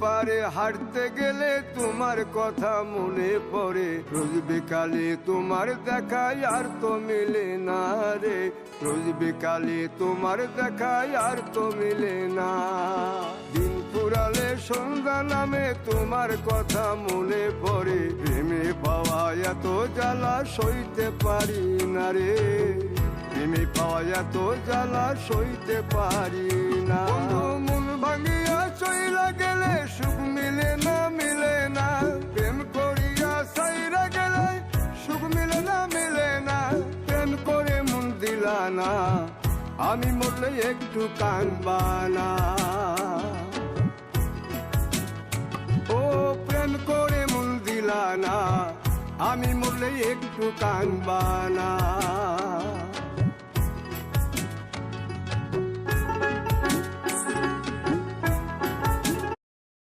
পারে হাঁটতে গেলে তোমার কথা মনে পড়ে, রোজ বিকালে তোমার দেখায় আর তো মিলে না রে, রোজ বিকালে তোমার দেখায় আর তো মিলে না। দিন ফুরালে সন্ধ্যা নামে তোমার কথা মনে পড়ে, প্রেমে পাওয়া এত জ্বালা সইতে পারি না রে, প্রেমে পাওয়া এত জ্বালা সইতে পারি না। মন ভাঙিয়া চইলা গেলে সুখ মিলে না, মিলে না, প্রেম করিয়া সাইরা গেলে সুখ মিলে না, মিলে না, প্রেম করে মন দিলা না, আমি মরলে একটু কাঁদবা না। ও প্রেম করে মন দিলা না, আমি মরলে একটু কাঁদবা না।